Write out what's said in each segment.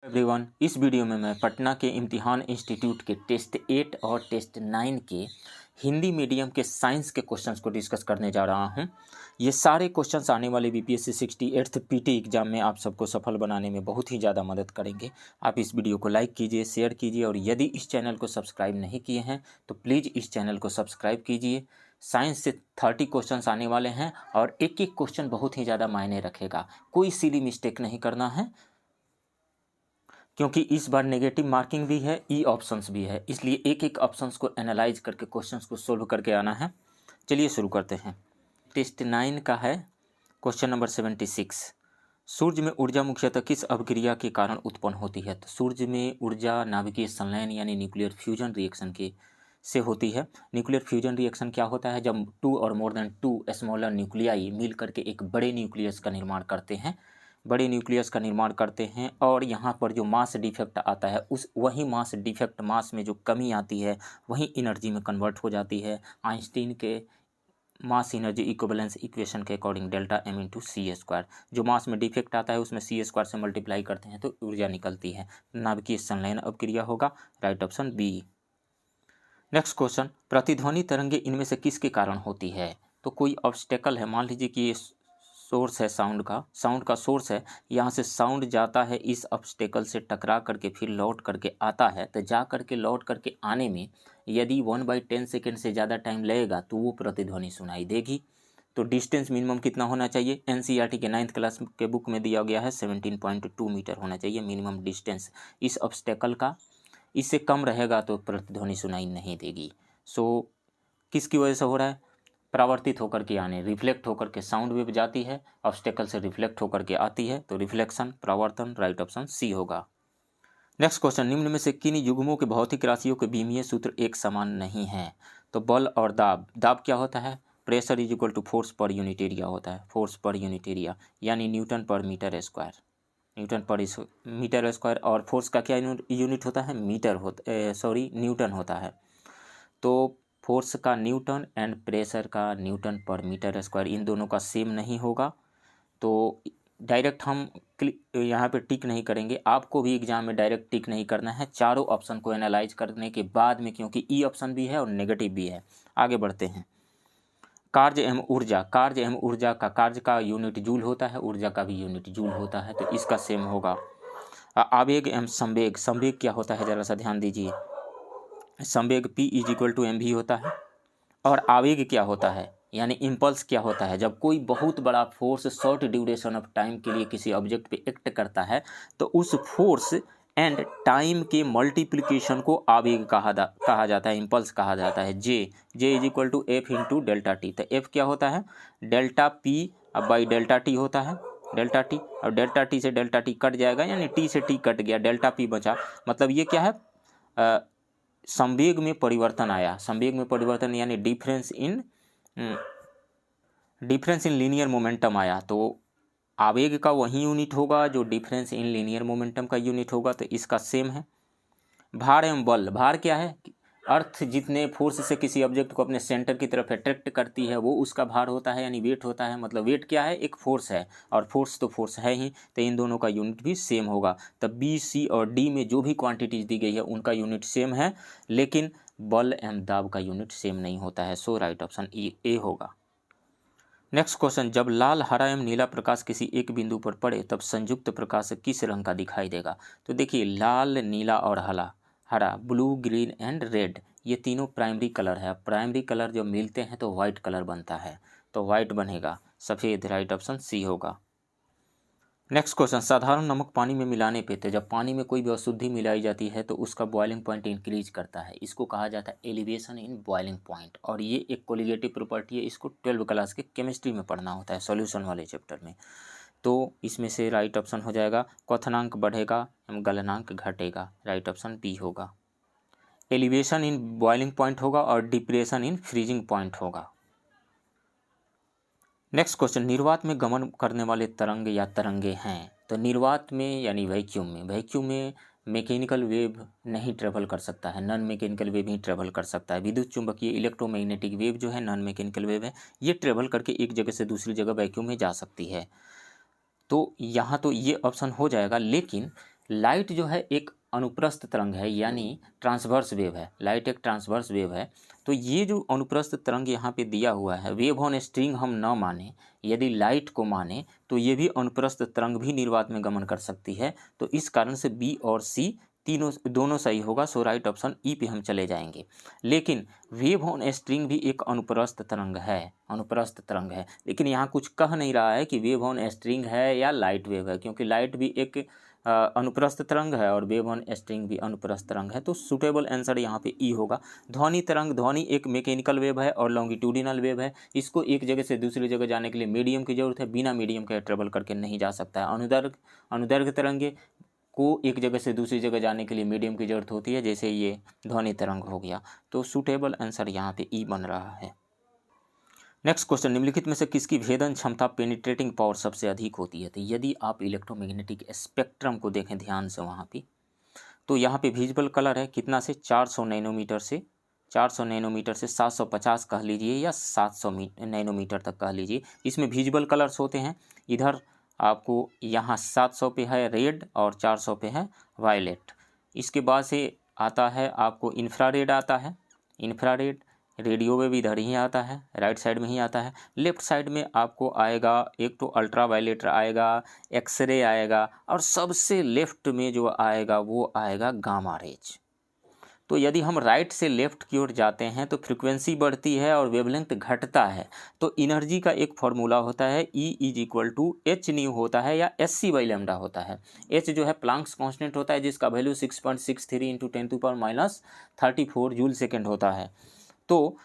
Everyone, इस video में मैं पटना के इम्तिहान इंस्टीट्यूट के टेस्ट 8 और टेस्ट 9 के हिंदी मीडियम के साइंस के क्वेश्चंस को डिस्कस करने जा रहा हूं। ये सारे क्वेश्चंस आने वाले बीपीएससी 68th पीटी एग्जाम में आप सबको सफल बनाने में बहुत ही ज़्यादा मदद करेंगे। आप इस वीडियो को लाइक कीजिए, शेयर कीजिए और यदि इस चैनल को सब्सक्राइब नहीं किए हैं तो प्लीज़ इस चैनल को सब्सक्राइब कीजिए। साइंस से 30 क्वेश्चंस आने वाले हैं और एक एक क्वेश्चन बहुत ही ज़्यादा मायने रखेगा। कोई सिली मिस्टेक नहीं करना है क्योंकि इस बार नेगेटिव मार्किंग भी है, ई ऑप्शंस भी है, इसलिए एक एक ऑप्शंस को एनालाइज करके क्वेश्चंस को सोल्व करके आना है। चलिए शुरू करते हैं। टेस्ट 9 का है क्वेश्चन नंबर 76। सूर्य में ऊर्जा मुख्यतः किस अभिक्रिया के कारण उत्पन्न होती है? तो सूर्य में ऊर्जा नाभिकीय संलयन यानी न्यूक्लियर फ्यूजन रिएक्शन के से होती है। न्यूक्लियर फ्यूजन रिएक्शन क्या होता है? जब 2 और मोर देन 2 स्मॉलर न्यूक्लियाई मिल करके एक बड़े न्यूक्लियस का निर्माण करते हैं, बड़े न्यूक्लियस का निर्माण करते हैं और यहाँ पर जो मास डिफेक्ट आता है उस वही मास डिफेक्ट, मास में जो कमी आती है वही एनर्जी में कन्वर्ट हो जाती है। आइंस्टीन के मास एनर्जी इक्विवेलेंस इक्वेशन के अकॉर्डिंग डेल्टा एम इंटू सी स्क्वायर, जो मास में डिफेक्ट आता है उसमें सी स्क्वायर से मल्टीप्लाई करते हैं तो ऊर्जा निकलती है। नाभिकीय संलयन अभिक्रिया होगा, right option B. Next question, प्रतिध्वनि तरंगे इनमें से किसके कारण होती है? तो कोई ऑब्स्टेकल है, मान लीजिए कि ये सोर्स है साउंड का सोर्स है, यहाँ से साउंड जाता है इस ऑब्स्टेकल से टकरा करके फिर लौट करके आता है, तो जा करके लौट करके आने में यदि 1/10 सेकेंड से ज़्यादा टाइम लगेगा तो वो प्रतिध्वनि सुनाई देगी। तो डिस्टेंस मिनिमम कितना होना चाहिए? एनसीईआरटी के 9th क्लास के बुक में दिया गया है 17.2 मीटर होना चाहिए मिनिमम डिस्टेंस इस ऑब्स्टेकल का। इससे कम रहेगा तो प्रतिध्वनि सुनाई नहीं देगी। सो किसकी वजह से हो रहा है? परावर्तित होकर के आने, रिफ्लेक्ट होकर के साउंड वेव जाती है, ऑब्स्टेकल से रिफ्लेक्ट होकर के आती है, तो रिफ्लेक्शन, परावर्तन, राइट ऑप्शन सी होगा। नेक्स्ट क्वेश्चन, निम्न में से किन युग्मों के भौतिक राशियों के बीमीय सूत्र एक समान नहीं है? तो बल और दाब, दाब क्या होता है? Pressure is equal to force per unit area होता है, फोर्स पर यूनिट एरिया यानी newton per metre square, newton per metre square. और फोर्स का क्या यूनिट होता है? मीटर न्यूटन होता है। तो फोर्स का न्यूटन एंड प्रेशर का न्यूटन पर मीटर स्क्वायर, इन दोनों का सेम नहीं होगा। तो डायरेक्ट हम यहाँ पे टिक नहीं करेंगे, आपको भी एग्जाम में डायरेक्ट टिक नहीं करना है, चारों ऑप्शन को एनालाइज करने के बाद में, क्योंकि ई ऑप्शन भी है और नेगेटिव भी है। आगे बढ़ते हैं। कार्य एवं ऊर्जा, कार्य एवं ऊर्जा का, कार्य का यूनिट जूल होता है, ऊर्जा का भी यूनिट जूल होता है, तो इसका सेम होगा। आवेग एवं संवेग, संवेग क्या होता है ज़रा सा ध्यान दीजिए। संवेग P is equal to mv होता है। और आवेग क्या होता है यानी इम्पल्स क्या होता है? जब कोई बहुत बड़ा force short duration of time के लिए किसी ऑब्जेक्ट पे एक्ट करता है तो उस फोर्स एंड टाइम के मल्टीप्लिकेशन को आवेग कहा जाता है, इम्पल्स कहा जाता है। J is equal to F into delta T, तो एफ क्या होता है? Delta P by delta T होता है, डेल्टा टी, और डेल्टा टी से डेल्टा टी कट जाएगा यानी टी से टी कट गया, डेल्टा पी बचा। मतलब ये क्या है? संवेग में परिवर्तन आया, संवेग में परिवर्तन यानी डिफरेंस इन लीनियर मोमेंटम आया, तो आवेग का वही यूनिट होगा जो डिफरेंस इन लीनियर मोमेंटम का यूनिट होगा, तो इसका सेम है। भार एवं बल, भार क्या है? अर्थ जितने फोर्स से किसी ऑब्जेक्ट को अपने सेंटर की तरफ अट्रैक्ट करती है वो उसका भार होता है यानी वेट होता है। मतलब वेट क्या है? एक फोर्स है और फोर्स तो फोर्स है ही, तो इन दोनों का यूनिट भी सेम होगा। तब बी, सी और डी में जो भी क्वांटिटीज दी गई है उनका यूनिट सेम है, लेकिन बल एवं दाब का यूनिट सेम नहीं होता है। सो राइट ऑप्शन ए होगा। नेक्स्ट क्वेश्चन, जब लाल, हरा एवं नीला प्रकाश किसी एक बिंदु पर पड़े तब संयुक्त प्रकाश किस रंग का दिखाई देगा? तो देखिए, लाल, नीला और हरा, ब्लू, ग्रीन एंड रेड, ये तीनों प्राइमरी कलर है। प्राइमरी कलर जब मिलते हैं तो वाइट कलर बनता है, तो वाइट बनेगा, सफ़ेद, राइट ऑप्शन सी होगा। नेक्स्ट क्वेश्चन, साधारण नमक पानी में मिलाने पे, तो जब पानी में कोई भी अशुद्धि मिलाई जाती है तो उसका बॉइलिंग पॉइंट इंक्रीज करता है, इसको कहा जाता है एलिवेशन इन बॉइलिंग पॉइंट, और ये एक कोलिगेटिव प्रॉपर्टी है, इसको 12th क्लास के केमिस्ट्री में पढ़ना होता है, सॉल्यूशन वाले चैप्टर में। तो इसमें से राइट ऑप्शन हो जाएगा क्वथनांक बढ़ेगा एवं गलनांक घटेगा, राइट ऑप्शन बी होगा। एलिवेशन इन बॉइलिंग पॉइंट होगा और डिप्रेशन इन फ्रीजिंग पॉइंट होगा। नेक्स्ट क्वेश्चन, निर्वात में गमन करने वाले तरंग या तरंगे हैं? तो निर्वात में यानी वैक्यूम में मैकेनिकल वेव नहीं ट्रेवल कर सकता है, नॉन मैकेनिकल वेव ही ट्रेवल कर सकता है। विद्युत चुंबकीय इलेक्ट्रोमैग्नेटिक वेव जो है नॉन मैकेनिकल वेव है, ये ट्रेवल करके एक जगह से दूसरी जगह वैक्यूम में जा सकती है। तो यहाँ तो ये ऑप्शन हो जाएगा, लेकिन लाइट जो है एक अनुप्रस्थ तरंग है, यानी ट्रांसवर्स वेव है। लाइट एक ट्रांसवर्स वेव है। तो ये जो अनुप्रस्थ तरंग यहाँ पे दिया हुआ है, वेव ऑन स्ट्रिंग हम न माने, यदि लाइट को माने तो ये भी अनुप्रस्थ तरंग भी निर्वात में गमन कर सकती है। तो इस कारण से बी और सी दोनों सही होगा। सो राइट ऑप्शन ई पे हम चले जाएंगे। लेकिन वेव ऑन स्ट्रिंग भी एक अनुप्रस्थ तरंग है, अनुप्रस्थ तरंग है। लेकिन यहाँ कुछ कह नहीं रहा है कि वेव ऑन स्ट्रिंग है या लाइट वेव है, क्योंकि लाइट भी एक अनुप्रस्थ तरंग है और वेव ऑन स्ट्रिंग भी अनुप्रस्थ तरंग है। तो सुटेबल आंसर यहाँ पे ई होगा। ध्वनि तरंग, ध्वनि एक मैकेनिकल वेव है और लॉन्गिट्यूडिनल वेव है। इसको एक जगह से दूसरी जगह जाने के लिए मीडियम की जरूरत है, बिना मीडियम के ट्रेवल करके नहीं जा सकता है। अनुदैर्घ्य तरंगे को एक जगह से दूसरी जगह जाने के लिए मीडियम की जरूरत होती है, जैसे ये ध्वनि तरंग हो गया। तो सुटेबल आंसर यहाँ पे ई बन रहा है। नेक्स्ट क्वेश्चन, निम्नलिखित में से किसकी भेदन क्षमता, पेनिट्रेटिंग पावर सबसे अधिक होती है? तो यदि आप इलेक्ट्रोमैग्नेटिक स्पेक्ट्रम को देखें ध्यान से वहाँ पे, तो यहाँ पे विजिबल कलर है कितना से 400 नैनोमीटर से 750 कह लीजिए या 700 नैनोमीटर तक कह लीजिए। इसमें विजिबल कलर्स होते हैं। इधर आपको यहाँ 700 पे है रेड और 400 पे है वायलेट। इसके बाद से आता है आपको इंफ्रारेड आता है। इंफ्रारेड रेडियो वेव इधर ही आता है, राइट साइड में ही आता है। लेफ्ट साइड में आपको आएगा एक तो अल्ट्रा वायलेट आएगा, एक्सरे आएगा, और सबसे लेफ्ट में जो आएगा वो आएगा गामा रेज। तो यदि हम राइट से लेफ्ट की ओर जाते हैं तो फ्रीक्वेंसी बढ़ती है और वेवलेंथ घटता है। तो एनर्जी का एक फॉर्मूला होता है E = H होता है या SC/λ होता है। H जो है प्लांक्स कांस्टेंट होता है, जिसका वैल्यू 6.63 × 10⁻34 जूल सेकेंड होता है। तो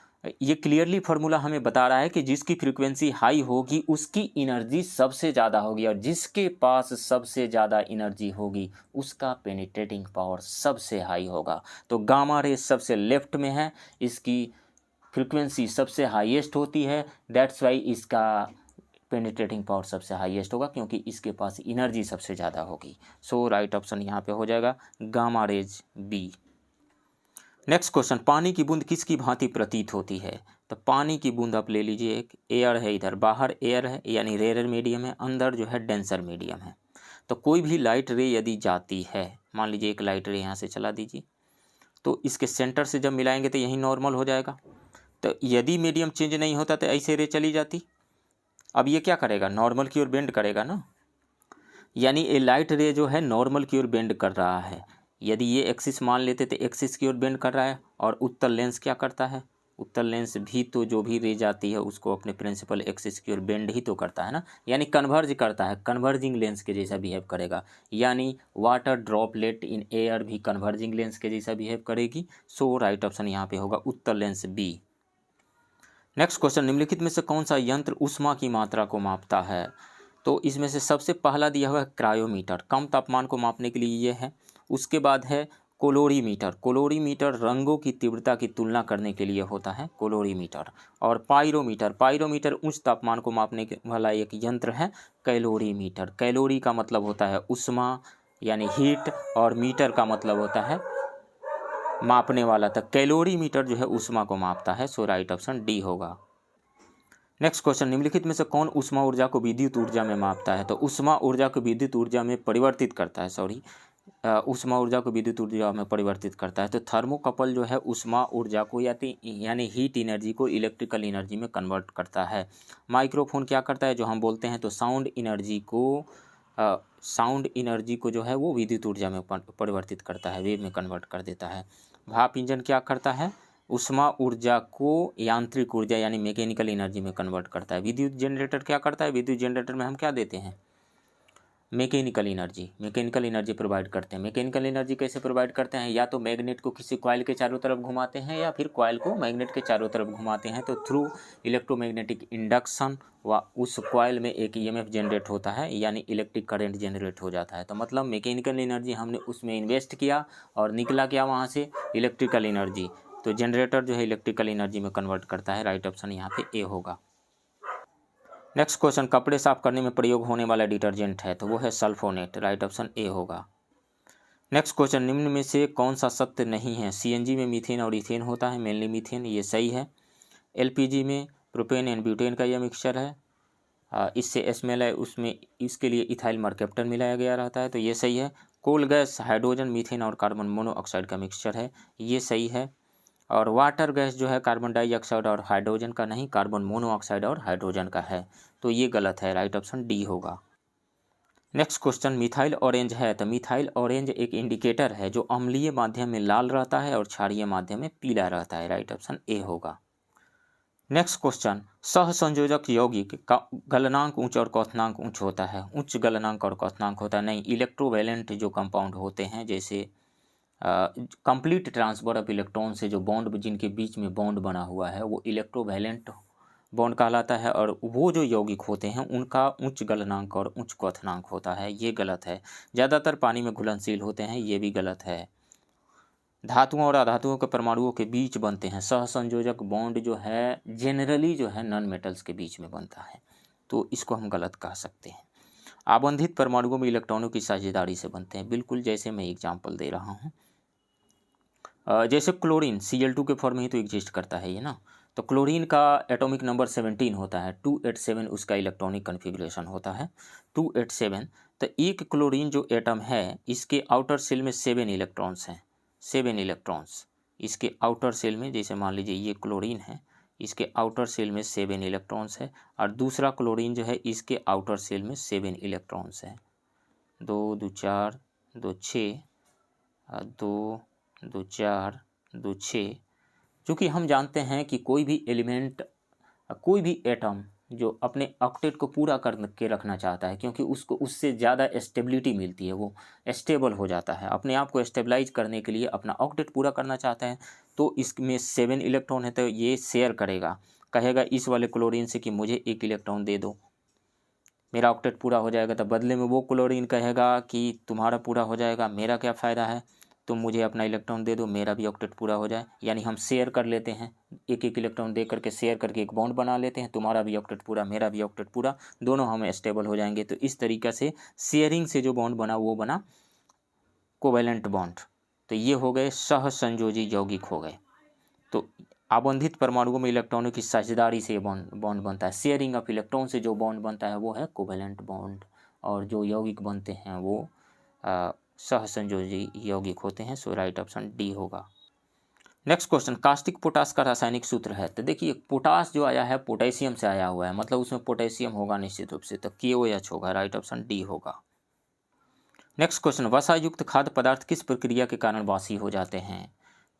ये क्लियरली फार्मूला हमें बता रहा है कि जिसकी फ्रीक्वेंसी हाई होगी उसकी एनर्जी सबसे ज़्यादा होगी, और जिसके पास सबसे ज़्यादा एनर्जी होगी उसका पेनिट्रेटिंग पावर सबसे हाई होगा। तो गामा रे सबसे लेफ्ट में है, इसकी फ्रीक्वेंसी सबसे हाईएस्ट होती है, दैट्स वाई इसका पेनिट्रेटिंग पावर सबसे हाईएस्ट होगा, क्योंकि इसके पास एनर्जी सबसे ज़्यादा होगी। सो राइट ऑप्शन यहाँ पे हो जाएगा gamma rays B. Next question, पानी की बूंद किसकी भांति प्रतीत होती है? तो पानी की बूंद आप ले लीजिए, एक एयर है, इधर बाहर एयर है यानी रेयर मीडियम है, अंदर जो है डेंसर मीडियम है। तो कोई भी लाइट रे यदि जाती है, मान लीजिए एक लाइट रे यहाँ से चला दीजिए, तो इसके सेंटर से जब मिलाएंगे तो यही नॉर्मल हो जाएगा। तो यदि मीडियम चेंज नहीं होता तो ऐसे रे चली जाती। अब ये क्या करेगा, नॉर्मल की ओर बेंड करेगा ना, यानी ये लाइट रे जो है नॉर्मल की ओर बेंड कर रहा है। यदि ये एक्सिस मान लेते तो एक्सिस की ओर बेंड कर रहा है, और उत्तल लेंस क्या करता है, उत्तल लेंस भी तो जो भी रे जाती है उसको अपने प्रिंसिपल एक्सिस की ओर बेंड ही तो करता है ना, यानी कन्वर्ज करता है, कन्वर्जिंग लेंस के जैसा बिहेव करेगा। यानी वाटर ड्रॉपलेट इन एयर भी कन्वर्जिंग लेंस के जैसा बिहेव करेगी। सो राइट ऑप्शन यहाँ पे होगा उत्तल लेंस बी। नेक्स्ट क्वेश्चन, निम्नलिखित में से कौन सा यंत्र ऊष्मा की मात्रा को मापता है? तो इसमें से सबसे पहला दिया हुआ है क्रायोमीटर, कम तापमान को मापने के लिए ये है। उसके बाद है कोलोरीमीटर, कोलोरीमीटर रंगों की तीव्रता की तुलना करने के लिए होता है कोलोरीमीटर। और पायरोमीटर, पायरोमीटर उच्च तापमान को मापने वाला एक यंत्र है कैलोरीमीटर। कैलोरी का मतलब होता है उष्मा यानी हीट, और मीटर का मतलब होता है मापने वाला। तो कैलोरीमीटर जो है उष्मा को मापता है। सो राइट ऑप्शन डी होगा। नेक्स्ट क्वेश्चन, निम्नलिखित में से कौन ऊष्मा ऊर्जा को विद्युत ऊर्जा में मापता है? तो ऊष्मा ऊर्जा को विद्युत ऊर्जा में परिवर्तित करता है, ऊष्मा ऊर्जा को विद्युत ऊर्जा में परिवर्तित करता है। तो थर्मोकपल जो है ऊष्मा ऊर्जा को यानी हीट एनर्जी को इलेक्ट्रिकल एनर्जी में कन्वर्ट करता है। माइक्रोफोन क्या करता है, जो हम बोलते हैं, तो साउंड एनर्जी को जो है वो विद्युत ऊर्जा में परिवर्तित करता है, वेव में कन्वर्ट कर देता है। भाप इंजन क्या करता है, ऊष्मा ऊर्जा को यांत्रिक ऊर्जा यानी मैकेनिकल एनर्जी में कन्वर्ट करता है। विद्युत जनरेटर क्या करता है, विद्युत जनरेटर में हम क्या देते हैं, मैकेनिकल एनर्जी प्रोवाइड करते हैं। मैकेनिकल एनर्जी कैसे प्रोवाइड करते हैं, या तो मैग्नेट को किसी कॉइल के चारों तरफ घुमाते हैं या फिर कॉइल को मैग्नेट के चारों तरफ घुमाते हैं। तो थ्रू इलेक्ट्रोमैग्नेटिक इंडक्शन व उस कॉइल में एक ईएमएफ जनरेट होता है, यानी इलेक्ट्रिक करंट जनरेट हो जाता है। तो मतलब मैकेनिकल एनर्जी हमने उसमें इन्वेस्ट किया और निकला क्या वहाँ से, इलेक्ट्रिकल एनर्जी। तो जनरेटर जो है इलेक्ट्रिकल एनर्जी में कन्वर्ट करता है। राइट ऑप्शन यहाँ पे ए होगा। नेक्स्ट क्वेश्चन, कपड़े साफ करने में प्रयोग होने वाला डिटर्जेंट है, तो वो है सल्फोनेट। राइट ऑप्शन ए होगा। नेक्स्ट क्वेश्चन, निम्न में से कौन सा सत्य नहीं है? सीएनजी में मीथेन और इथेन होता है, मेनली मीथेन, ये सही है। एलपीजी में प्रोपेन एंड ब्यूटेन का यह मिक्सचर है, इससे स्मेल है, उसमें इसके लिए इथाइल मरकैप्टन मिलाया गया रहता है, तो ये सही है। कोल गैस हाइड्रोजन, मीथेन और कार्बन मोनोऑक्साइड का मिक्सचर है, ये सही है। और वाटर गैस जो है कार्बन डाइऑक्साइड और हाइड्रोजन का नहीं, कार्बन मोनोऑक्साइड और हाइड्रोजन का है, तो ये गलत है, राइट ऑप्शन डी होगा। नेक्स्ट क्वेश्चन, मिथाइल ऑरेंज है, तो मिथाइल ऑरेंज एक इंडिकेटर है जो अम्लीय माध्यम में लाल रहता है और क्षारीय माध्यम में पीला रहता है, राइट ऑप्शन ए होगा। नेक्स्ट क्वेश्चन, सहसंयोजक यौगिक का गलनांक उच्च और क्वथनांक उच्च होता है, उच्च गलनांक और क्वथनांक होता है नहीं। इलेक्ट्रोवैलेंट जो कंपाउंड होते हैं, जैसे कंप्लीट ट्रांसफर ऑफ इलेक्ट्रॉन से जो बॉन्ड जिनके बीच में बॉन्ड बना हुआ है वो इलेक्ट्रोवैलेंट बॉन्ड कहलाता है, और वो जो यौगिक होते हैं उनका उच्च गलनांक और उच्च क्वथनांक होता है, ये गलत है। ज़्यादातर पानी में घुलनशील होते हैं, ये भी गलत है। धातुओं और अधातुओं के परमाणुओं के बीच बनते हैं, सहसंयोजक बॉन्ड जो है जनरली जो है नॉन मेटल्स के बीच में बनता है, तो इसको हम गलत कह सकते हैं। आबंधित परमाणुओं में इलेक्ट्रॉनों की साझेदारी से बनते हैं, बिल्कुल जैसे मैं एग्जाम्पल दे रहा हूँ। जैसे क्लोरीन Cl2 के फॉर्म में ही तो एग्जिस्ट करता है ये ना, तो क्लोरीन का एटॉमिक नंबर 17 होता है, 287 उसका इलेक्ट्रॉनिक कन्फिग्रेशन होता है, 287। तो एक क्लोरीन जो एटम है इसके आउटर सेल में 7 इलेक्ट्रॉन्स हैं, 7 इलेक्ट्रॉन्स इसके आउटर सेल में। जैसे मान लीजिए ये क्लोरीन है, इसके आउटर सेल में 7 इलेक्ट्रॉन्स है, और दूसरा क्लोरीन जो है इसके आउटर सेल में 7 इलेक्ट्रॉन्स है, 2 2 4 2 6 2 2 4 2 6। चूँकि हम जानते हैं कि कोई भी एलिमेंट, कोई भी एटम जो अपने ऑक्टेट को पूरा करके रखना चाहता है, क्योंकि उसको उससे ज़्यादा स्टेबिलिटी मिलती है, वो स्टेबल हो जाता है, अपने आप को स्टेबलाइज करने के लिए अपना ऑक्टेट पूरा करना चाहता है, तो इसमें 7 इलेक्ट्रॉन है, तो ये शेयर करेगा, कहेगा इस वाले क्लोरीन से कि मुझे 1 इलेक्ट्रॉन दे दो, मेरा ऑक्टेट पूरा हो जाएगा। तो बदले में वो क्लोरीन कहेगा कि तुम्हारा पूरा हो जाएगा, मेरा क्या फ़ायदा है, तुम मुझे अपना इलेक्ट्रॉन दे दो, मेरा भी ऑक्टेट पूरा हो जाए। यानी हम शेयर कर लेते हैं, एक एक इलेक्ट्रॉन दे करके शेयर करके एक बॉन्ड बना लेते हैं, तुम्हारा भी ऑक्टेट पूरा, मेरा भी ऑक्टेट पूरा, दोनों हम स्टेबल हो जाएंगे। तो इस तरीक़े से शेयरिंग से जो बॉन्ड बना वो बना कोवैलेंट बॉन्ड। तो ये हो गए सहसंयोजी यौगिक हो गए। तो आबंधित परमाणुओं में इलेक्ट्रॉनों की साझेदारी से बॉन्ड बनता है, शेयरिंग ऑफ इलेक्ट्रॉन से जो बॉन्ड बनता है वो है कोवैलेंट बॉन्ड, और जो यौगिक बनते हैं वो सहसंयोजी यौगिक होते हैं। सो राइट ऑप्शन डी होगा। नेक्स्ट क्वेश्चन, कास्टिक पोटास का रासायनिक सूत्र है, तो देखिए पोटास जो आया है पोटेशियम से आया हुआ है, मतलब उसमें पोटेशियम होगा निश्चित रूप से, तो KOH होगा, राइट ऑप्शन डी होगा। नेक्स्ट क्वेश्चन, वसायुक्त खाद्य पदार्थ किस प्रक्रिया के कारण बासी हो जाते हैं,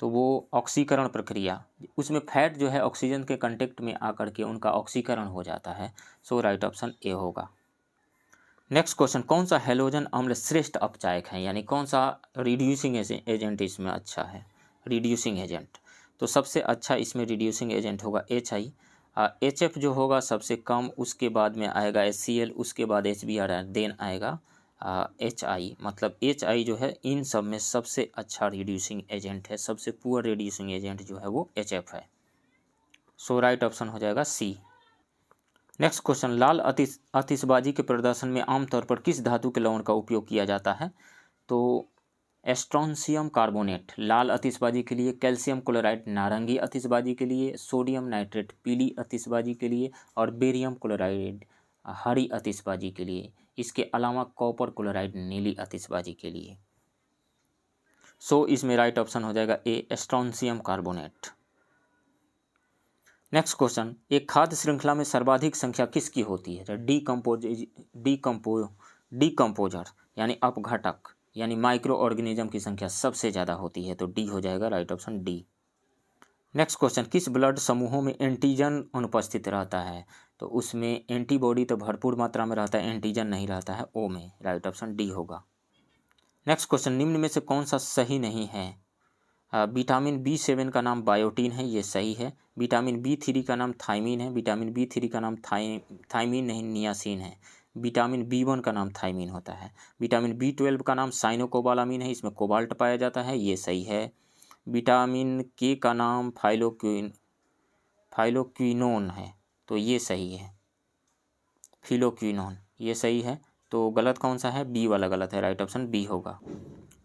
तो वो ऑक्सीकरण प्रक्रिया, उसमें फैट जो है ऑक्सीजन के कांटेक्ट में आकर के उनका ऑक्सीकरण हो जाता है। सो राइट ऑप्शन ए होगा। नेक्स्ट क्वेश्चन, कौन सा हैलोजन अम्ल श्रेष्ठ अपचायक है, यानी कौन सा रिड्यूसिंग एजेंट इसमें अच्छा है, रिड्यूसिंग एजेंट, तो सबसे अच्छा इसमें रिड्यूसिंग एजेंट होगा HI। HF जो होगा सबसे कम, उसके बाद में आएगा HCl, उसके बाद HBr, देन आएगा HI, मतलब HI जो है इन सब में सबसे अच्छा रिड्यूसिंग एजेंट है, सबसे पुअर रिड्यूसिंग एजेंट जो है वो HF है। सो राइट ऑप्शन हो जाएगा C। नेक्स्ट क्वेश्चन, लाल आतिशबाजी के प्रदर्शन में आमतौर पर किस धातु के लवण का उपयोग किया जाता है, तो स्ट्रोंशियम कार्बोनेट लाल आतिशबाजी के लिए, कैल्शियम क्लोराइड नारंगी आतिशबाजी के लिए, सोडियम नाइट्रेट पीली आतिशबाजी के लिए, और बेरियम क्लोराइड हरी आतिशबाजी के लिए। इसके अलावा कॉपर क्लोराइड नीली आतिशबाजी के लिए। सो इसमें राइट ऑप्शन हो जाएगा ए, स्ट्रोंशियम कार्बोनेट। नेक्स्ट क्वेश्चन, एक खाद्य श्रृंखला में सर्वाधिक संख्या किसकी होती है, डीकम्पोजर यानी अपघटक यानी माइक्रो ऑर्गेनिज्म की संख्या सबसे ज़्यादा होती है, तो डी हो जाएगा, right option D. Next question, किस ब्लड समूहों में एंटीजन अनुपस्थित रहता है, तो उसमें एंटीबॉडी तो भरपूर मात्रा में रहता है, एंटीजन नहीं रहता है, ओ में, राइट ऑप्शन डी होगा। नेक्स्ट क्वेश्चन, निम्न में से कौन सा सही नहीं है, विटामिन B7 का नाम बायोटीन है, ये सही है। विटामिन B3 का नाम थायमीन है, विटामिन B3 का नाम थायमीन नहीं नियासिन है। विटामिन B1 का नाम थायमीन होता है। विटामिन B12 का नाम साइनोकोबालामीन है, इसमें कोबाल्ट पाया जाता है, ये सही है। विटामिन K का नाम फाइलोक्विनोन है, तो ये सही है, फिलोक्विनोन, ये सही है। तो गलत कौन सा है, बी वाला गलत है, राइट ऑप्शन बी होगा।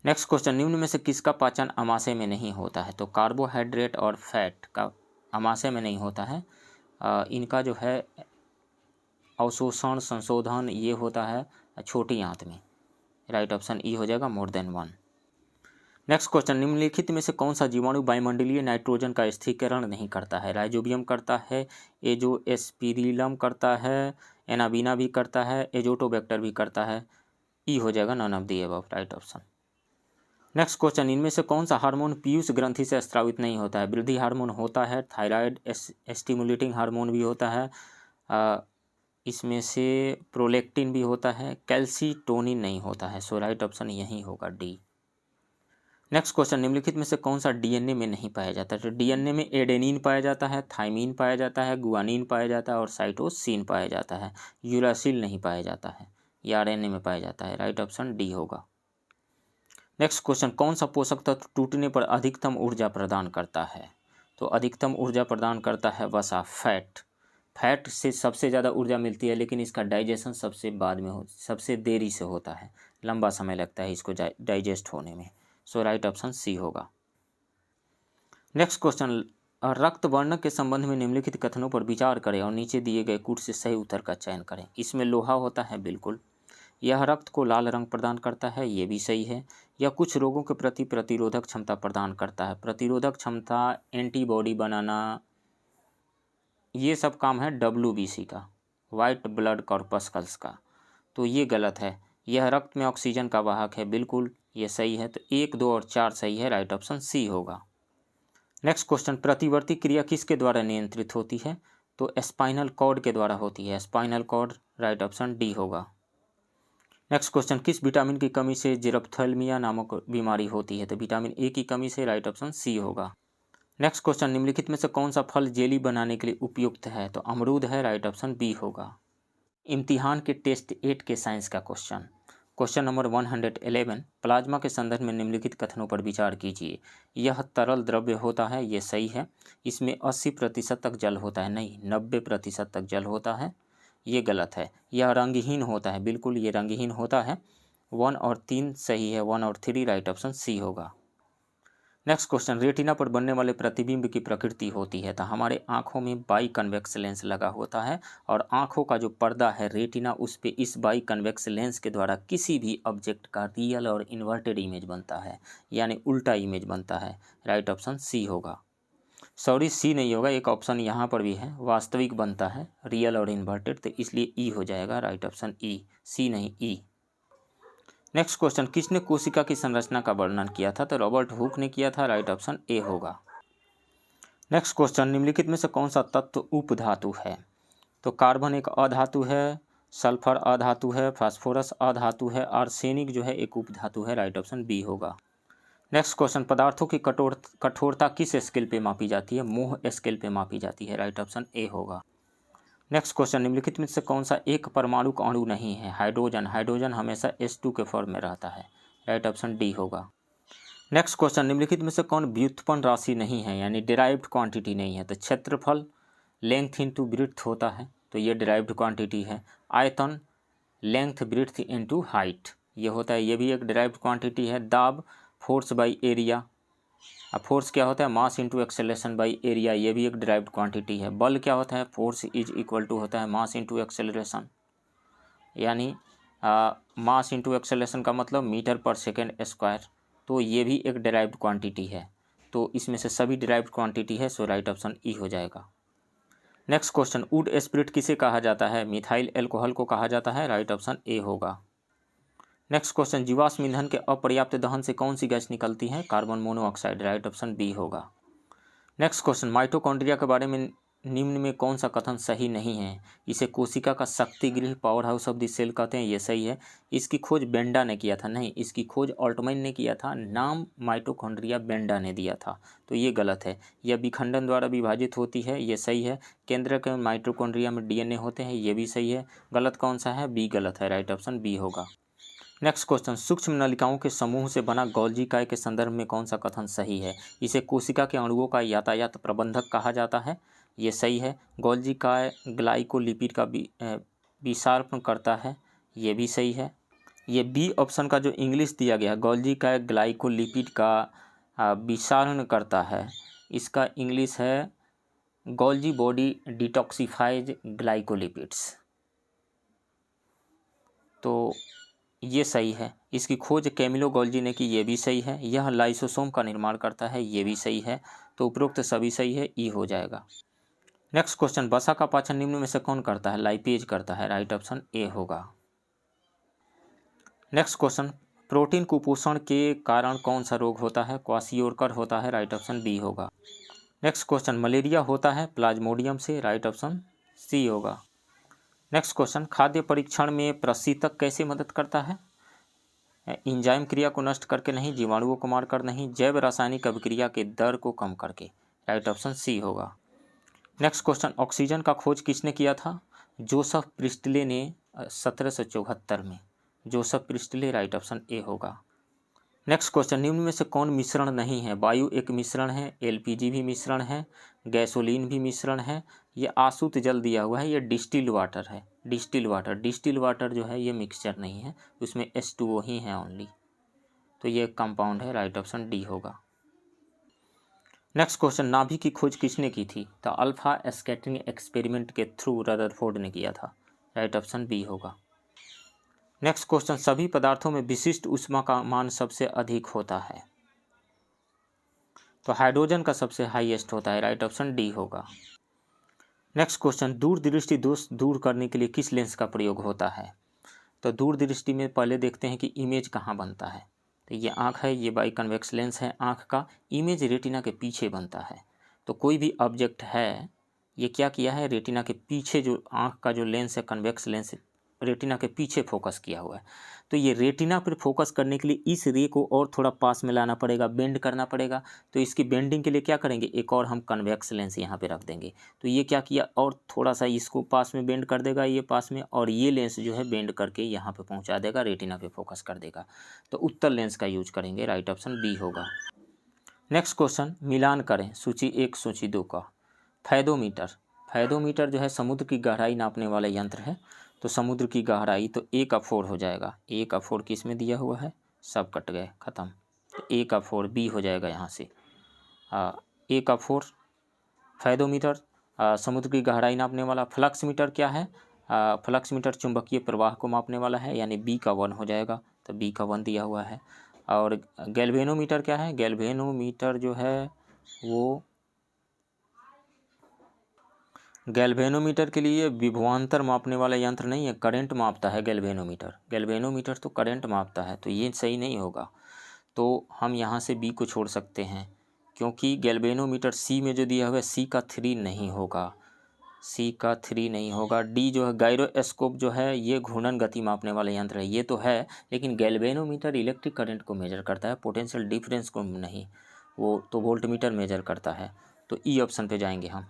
नेक्स्ट क्वेश्चन, निम्न में से किसका पाचन अमाशय में नहीं होता है, तो कार्बोहाइड्रेट और फैट का अमाशय में नहीं होता है। इनका जो है अवशोषण संशोधन ये होता है छोटी आंत में, राइट ऑप्शन ई हो जाएगा, मोर देन 1। नेक्स्ट क्वेश्चन, निम्नलिखित में से कौन सा जीवाणु वायुमंडलीय नाइट्रोजन का स्थिरीकरण नहीं करता है? राइजोबियम करता है, एजोस्पिरिलम करता है, एनाबीना भी करता है, एजोटोबैक्टर भी करता है। ई हो जाएगा none of the above, right option. Next question, इनमें से कौन सा हार्मोन पीयूष ग्रंथि से स्रावित नहीं होता है? वृद्धि हार्मोन होता है, थायराइड स्टिमुलेटिंग हार्मोन भी होता है, इसमें से प्रोलेक्टिन भी होता है, कैल्सीटोनिन नहीं होता है। सो राइट ऑप्शन यही होगा, डी। नेक्स्ट क्वेश्चन, निम्नलिखित में से कौन सा डीएनए में नहीं पाया जाता है? तो डीएनए में एडेनिन पाया जाता है, थाइमिन पाया जाता है, गुआनिन पाया जाता है और साइटोसिन पाया जाता है। यूरासिल नहीं पाया जाता है, ये आरएनए में पाया जाता है। राइट ऑप्शन डी होगा। नेक्स्ट क्वेश्चन, कौन सा पोषक तत्व टूटने पर अधिकतम ऊर्जा प्रदान करता है? तो अधिकतम ऊर्जा प्रदान करता है वसा, फैट। फैट से सबसे ज़्यादा ऊर्जा मिलती है, लेकिन इसका डाइजेशन सबसे बाद में सबसे देरी से होता है, लंबा समय लगता है इसको डाइजेस्ट होने में। सो राइट ऑप्शन सी होगा। नेक्स्ट क्वेश्चन, रक्त वर्णक के संबंध में निम्नलिखित कथनों पर विचार करें और नीचे दिए गए कूट से सही उत्तर का चयन करें। इसमें लोहा होता है, बिल्कुल। यह रक्त को लाल रंग प्रदान करता है, ये भी सही है। यह कुछ रोगों के प्रति प्रतिरोधक क्षमता प्रदान करता है। प्रतिरोधक क्षमता, एंटीबॉडी बनाना, ये सब काम है WBC का, वाइट ब्लड कॉर्पस्कल्स का। तो ये गलत है। यह रक्त में ऑक्सीजन का वाहक है, बिल्कुल ये सही है। तो 1, 2 और 4 सही है, राइट ऑप्शन सी होगा। नेक्स्ट क्वेश्चन, प्रतिवर्ती क्रिया किसके द्वारा नियंत्रित होती है? तो स्पाइनल कॉर्ड के द्वारा होती है, spinal cord, right option D होगा। नेक्स्ट क्वेश्चन, किस विटामिन की कमी से जेरोप्थेल्मिया नामक बीमारी होती है? तो विटामिन ए की कमी से, राइट ऑप्शन सी होगा। नेक्स्ट क्वेश्चन, निम्नलिखित में से कौन सा फल जेली बनाने के लिए उपयुक्त है? तो अमरूद है, राइट ऑप्शन बी होगा। इम्तिहान के टेस्ट 8 के साइंस का क्वेश्चन, क्वेश्चन नंबर 111, प्लाज्मा के संदर्भ में निम्नलिखित कथनों पर विचार कीजिए। यह तरल द्रव्य होता है, ये सही है। इसमें 80% तक जल होता है, नहीं 90% तक जल होता है, ये गलत है। यह रंगहीन होता है, बिल्कुल ये रंगहीन होता है। 1 और 3 सही है, 1 और 3 राइट ऑप्शन सी होगा। नेक्स्ट क्वेश्चन, रेटिना पर बनने वाले प्रतिबिंब की प्रकृति होती है? तो हमारे आँखों में बाई कन्वेक्स लेंस लगा होता है और आँखों का जो पर्दा है रेटिना, उस पे इस बाई कन्वेक्स लेंस के द्वारा किसी भी ऑब्जेक्ट का रियल और इन्वर्टेड इमेज बनता है, यानी उल्टा इमेज बनता है। राइट ऑप्शन सी होगा। सॉरी, सी नहीं होगा, एक ऑप्शन यहाँ पर भी है, वास्तविक बनता है रियल और इन्वर्टेड, तो इसलिए ई हो जाएगा, राइट ऑप्शन ई, सी नहीं ई। नेक्स्ट क्वेश्चन, किसने कोशिका की संरचना का वर्णन किया था? तो रॉबर्ट हुक ने किया था, राइट ऑप्शन ए होगा। नेक्स्ट क्वेश्चन, निम्नलिखित में से कौन सा तत्व उपधातु है? तो कार्बन एक अधातु है, सल्फर अधातु है, फास्फोरस अधातु है, आर्सेनिक जो है एक उपधातु है, राइट ऑप्शन बी होगा। नेक्स्ट क्वेश्चन, पदार्थों की कठोरता किस स्केल पे मापी जाती है? मोह स्केल पे मापी जाती है, राइट ऑप्शन ए होगा। नेक्स्ट क्वेश्चन, निम्नलिखित में से कौन सा एक परमाणु का अणु नहीं है? हाइड्रोजन। हाइड्रोजन हमेशा H2 के फॉर्म में रहता है, राइट ऑप्शन डी होगा। नेक्स्ट क्वेश्चन, निम्नलिखित में से कौन व्युत्पन्न राशि नहीं है, यानी डिराइव्ड क्वांटिटी नहीं है? तो क्षेत्रफल लेंथ इंटू ब्रीड्थ होता है, तो ये डिराइव्ड क्वांटिटी है। आयतन लेंथ ब्रीड्थ इंटू हाइट, ये होता है, ये भी एक डिराइव्ड क्वांटिटी है। दाब फोर्स बाई एरिया, अब फोर्स क्या होता है? Mass into acceleration by area, ये भी एक डिराइव्ड क्वांटिटी है। बल क्या होता है? फोर्स इज इक्वल टू होता है मास इंटू एक्सेलरेशन, यानी मास इंटू एक्सेलरेशन का मतलब मीटर पर सेकेंड स्क्वायर, तो ये भी एक डिराइव्ड क्वांटिटी है। तो इसमें से सभी डिराइव्ड क्वांटिटी है, सो राइट ऑप्शन ई हो जाएगा। नेक्स्ट क्वेश्चन, वुड स्पिरिट किसे कहा जाता है? मिथाइल एल्कोहल को कहा जाता है, राइट ऑप्शन ए होगा। नेक्स्ट क्वेश्चन, जीवाश्म ईंधन के अपर्याप्त दहन से कौन सी गैस निकलती है? Carbon monoxide, right option B होगा। नेक्स्ट क्वेश्चन, माइटोकॉन्ड्रिया के बारे में निम्न में कौन सा कथन सही नहीं है? इसे कोशिका का शक्ति गृह, powerhouse of the cell कहते हैं, ये सही है। इसकी खोज बेंडा ने किया था, नहीं इसकी खोज ऑल्टमैन ने किया था, नाम माइटोकॉन्ड्रिया बेंडा ने दिया था, तो ये गलत है। यह विखंडन द्वारा विभाजित होती है, ये सही है। केंद्र के माइटोकॉन्ड्रिया में DNA होते हैं, ये भी सही है। गलत कौन सा है? बी गलत है, राइट ऑप्शन बी होगा। नेक्स्ट क्वेश्चन, सूक्ष्म नलिकाओं के समूह से बना गोल्जी काय के संदर्भ में कौन सा कथन सही है? इसे कोशिका के अणुओं का यातायात प्रबंधक कहा जाता है, ये सही है। गोल्जी काय ग्लाइकोलिपिड का विसार्पण करता है, ये भी सही है। ये बी ऑप्शन का जो इंग्लिश दिया गया, गोल्जी काय ग्लाइकोलिपिड का विसारण करता है, इसका इंग्लिश है गोल्जी बॉडी डिटॉक्सिफाइज ग्लाइकोलिपिड्स। तो ये सही है। इसकी खोज कैमिलो गोल्जी ने की, ये भी सही है। यह लाइसोसोम का निर्माण करता है, ये भी सही है। तो उपरोक्त सभी सही है, ई हो जाएगा। नेक्स्ट क्वेश्चन, वसा का पाचन निम्न में से कौन करता है? लाइपेज करता है, राइट ऑप्शन ए होगा। नेक्स्ट क्वेश्चन, प्रोटीन कुपोषण के कारण कौन सा रोग होता है? क्वाशियोरकर होता है, राइट ऑप्शन बी होगा। नेक्स्ट क्वेश्चन, मलेरिया होता है प्लाज्मोडियम से, राइट ऑप्शन सी होगा। नेक्स्ट क्वेश्चन, खाद्य परीक्षण में प्रशीतक कैसे मदद करता है? एंजाइम क्रिया को नष्ट करके नहीं, जीवाणुओं को मारकर नहीं, जैव रासायनिक अभिक्रिया के दर को कम करके, राइट ऑप्शन सी होगा। नेक्स्ट क्वेश्चन, ऑक्सीजन का खोज किसने किया था? जोसेफ प्रिस्टले ने 1774 में। Joseph Priestley, right option A होगा। नेक्स्ट क्वेश्चन, निम्न में से कौन मिश्रण नहीं है? वायु एक मिश्रण है, एलपीजी भी मिश्रण है, गैसोलीन भी मिश्रण है, ये आसूत जल दिया हुआ है, ये डिस्टिल वाटर है। डिस्टिल वाटर जो है ये मिक्सचर नहीं है, उसमें H2O ही है ओनली। तो ये कंपाउंड है, राइट ऑप्शन डी होगा। नेक्स्ट क्वेश्चन, नाभि की खोज किसने की थी? तो अल्फा स्कैटरिंग एक्सपेरिमेंट के थ्रू रदरफोर्ड ने किया था, राइट ऑप्शन बी होगा। नेक्स्ट क्वेश्चन, सभी पदार्थों में विशिष्ट ऊष्मा का मान सबसे अधिक होता है? तो हाइड्रोजन का सबसे हाईएस्ट होता है, राइट ऑप्शन डी होगा। नेक्स्ट क्वेश्चन, दूरदृष्टि दोष दूर करने के लिए किस लेंस का प्रयोग होता है? तो दूरदृष्टि में पहले देखते हैं कि इमेज कहाँ बनता है। तो ये आँख है, ये बाई कन्वेक्स लेंस है, आँख का इमेज रेटिना के पीछे बनता है। तो कोई भी ऑब्जेक्ट है, ये क्या किया है, रेटिना के पीछे जो आँख का जो लेंस है, कन्वेक्स लेंस, रेटिना के पीछे फोकस किया हुआ है। तो ये रेटिना पर फोकस करने के लिए इस रे को और थोड़ा पास में लाना पड़ेगा, बेंड करना पड़ेगा। तो इसकी बेंडिंग के लिए क्या करेंगे, एक और हम कन्वेक्स लेंस यहाँ पे रख देंगे। तो ये क्या किया, और थोड़ा सा इसको पास में बेंड कर देगा, ये पास में, और ये लेंस जो है बेंड करके यहाँ पे पहुँचा देगा, रेटिना पे फोकस कर देगा। तो उत्तल लेंस का यूज करेंगे, राइट ऑप्शन बी होगा। नेक्स्ट क्वेश्चन, मिलान करें सूची 1 सूची 2 का। फैदोमीटर जो है समुद्र की गहराई नापने वाला यंत्र है। तो समुद्र की गहराई, तो ए का 4 हो जाएगा। ए का 4 किस में दिया हुआ है, सब कट गए, ख़त्म। तो ए का 4 बी हो जाएगा यहाँ से। ए का 4 फैदोमीटर, समुद्र की गहराई नापने वाला। फ्लक्स मीटर क्या है? फ्लक्स मीटर चुंबकीय प्रवाह को मापने वाला है, यानी बी का 1 हो जाएगा। तो बी का 1 दिया हुआ है। और गैल्वेनोमीटर क्या है? गैल्वेनोमीटर जो है वो, गैल्वेनोमीटर के लिए विभवांतर मापने वाला यंत्र नहीं है, करंट मापता है गैल्वेनोमीटर तो करंट मापता है, तो ये सही नहीं होगा। तो हम यहाँ से बी को छोड़ सकते हैं, क्योंकि गैल्वेनोमीटर सी में जो दिया हुआ है सी का 3 नहीं होगा, सी का 3 नहीं होगा। डी जो है गायरोस्कोप जो है ये घूर्णन गति मापने वाला यंत्र है, ये तो है, लेकिन गैल्वेनोमीटर इलेक्ट्रिक करंट को मेजर करता है, पोटेंशियल डिफरेंस को नहीं, वो तो वोल्टमीटर मेजर करता है। तो ई ऑप्शन पे जाएंगे हम।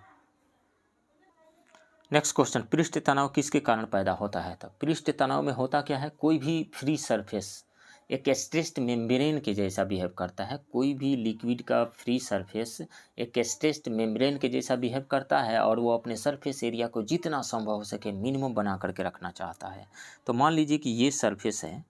नेक्स्ट क्वेश्चन, पृष्ठ तनाव किसके कारण पैदा होता है? तो पृष्ठ तनाव में होता क्या है, कोई भी फ्री सरफेस एक स्ट्रेस्ड मेम्ब्रेन के जैसा बिहेव करता है। कोई भी लिक्विड का फ्री सरफेस एक स्ट्रेस्ड मेम्ब्रेन के जैसा बिहेव करता है, और वो अपने सरफेस एरिया को जितना संभव हो सके मिनिमम बना करके रखना चाहता है। तो मान लीजिए कि ये सरफेस है,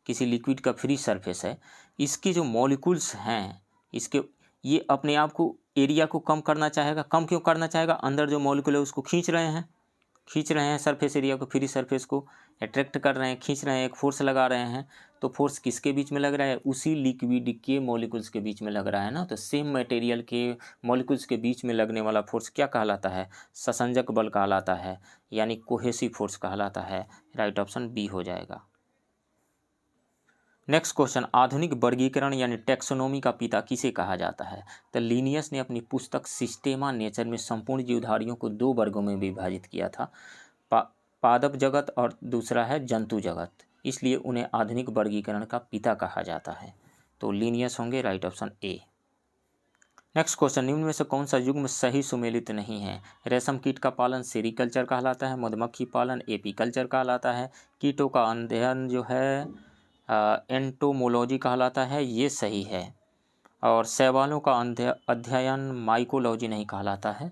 किसी लिक्विड का फ्री सरफेस है, इसके जो मॉलिक्यूल्स हैं, इसके ये अपने आप को एरिया को कम करना चाहेगा। कम क्यों करना चाहेगा, अंदर जो मॉलिक्यूल है उसको खींच रहे हैं सरफेस एरिया को, फ्री सरफेस को अट्रैक्ट कर रहे हैं, खींच रहे हैं, एक फोर्स लगा रहे हैं। तो फोर्स किसके बीच में लग रहा है, उसी लिक्विड के मॉलिक्यूल्स के बीच में लग रहा है ना। तो सेम मटेरियल के मॉलिक्यूल्स के बीच में लगने वाला फोर्स क्या कहलाता है, ससंजक बल कहलाता है, यानी कोहेसिव फोर्स कहलाता है। राइट ऑप्शन बी हो जाएगा। नेक्स्ट क्वेश्चन, आधुनिक वर्गीकरण यानी टैक्सोनॉमी का पिता किसे कहा जाता है? तो लिनियस ने अपनी पुस्तक सिस्टेमा नेचर में संपूर्ण जीवधारियों को 2 वर्गों में विभाजित किया था, पादप जगत और दूसरा है जंतु जगत, इसलिए उन्हें आधुनिक वर्गीकरण का पिता कहा जाता है। तो लिनियस होंगे, राइट ऑप्शन ए। नेक्स्ट क्वेश्चन, निम्न में से कौन सा युग्म सही सुमेलित नहीं है? रेशम कीट का पालन सेरीकल्चर कहलाता है, मधुमक्खी पालन एपीकल्चर कहलाता है, कीटों का अध्ययन जो है एंटोमोलॉजी कहलाता है, ये सही है। और शैवालों का अध्ययन माइकोलॉजी नहीं कहलाता है,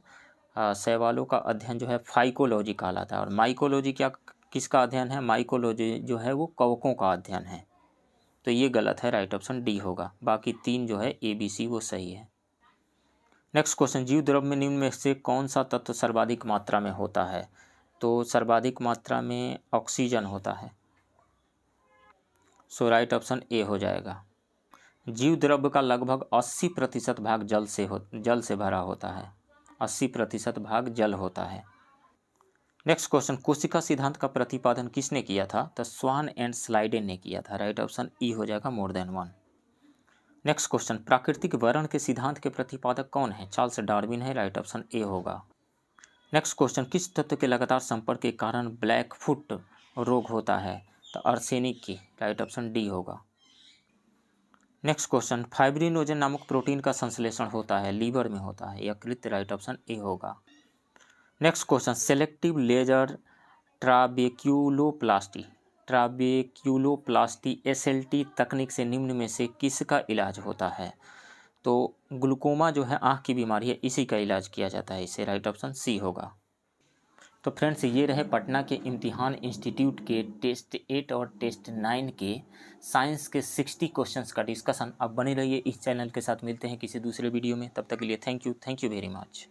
शैवालों का अध्ययन जो है फाइकोलॉजी कहलाता है। और माइकोलॉजी क्या किसका अध्ययन है? माइकोलॉजी जो है वो कवकों का अध्ययन है। तो ये गलत है, राइट ऑप्शन डी होगा। बाकी 3 जो है ए बी सी वो सही है। नेक्स्ट क्वेश्चन, जीव द्रव्य में निम्न में से कौन सा तत्व सर्वाधिक मात्रा में होता है? तो सर्वाधिक मात्रा में ऑक्सीजन होता है। सो राइट ऑप्शन ए हो जाएगा। जीव द्रव्य का लगभग 80% भाग जल से भरा होता है। 80% भाग जल होता है। नेक्स्ट क्वेश्चन, कोशिका सिद्धांत का प्रतिपादन किसने किया था? तो स्वान एंड स्लाइडेन ने किया था। राइट ऑप्शन ई हो जाएगा, more than one. Next question, प्राकृतिक वर्ण के सिद्धांत के प्रतिपादक कौन है? चार्ल्स डार्विन है। राइट ऑप्शन ए होगा। नेक्स्ट क्वेश्चन, किस तत्व के लगातार संपर्क के कारण ब्लैक फुट रोग होता है? तो आर्सेनिक की। राइट ऑप्शन डी होगा। नेक्स्ट क्वेश्चन, फाइब्रिनोजन नामक प्रोटीन का संश्लेषण होता है, लीवर में होता है, यकृत। राइट ऑप्शन ए होगा। Next question, selective laser trabeculoplasty SLT तकनीक से निम्न में से किसका इलाज होता है? तो ग्लूकोमा जो है आँख की बीमारी है, इसी का इलाज किया जाता है इससे। राइट ऑप्शन सी होगा। तो फ्रेंड्स, ये रहे पटना के इम्तिहान इंस्टीट्यूट के टेस्ट 8 और टेस्ट 9 के साइंस के 60 क्वेश्चंस का डिस्कशन। अब बने रहिए इस चैनल के साथ। मिलते हैं किसी दूसरे वीडियो में, तब तक के लिए थैंक यू वेरी मच।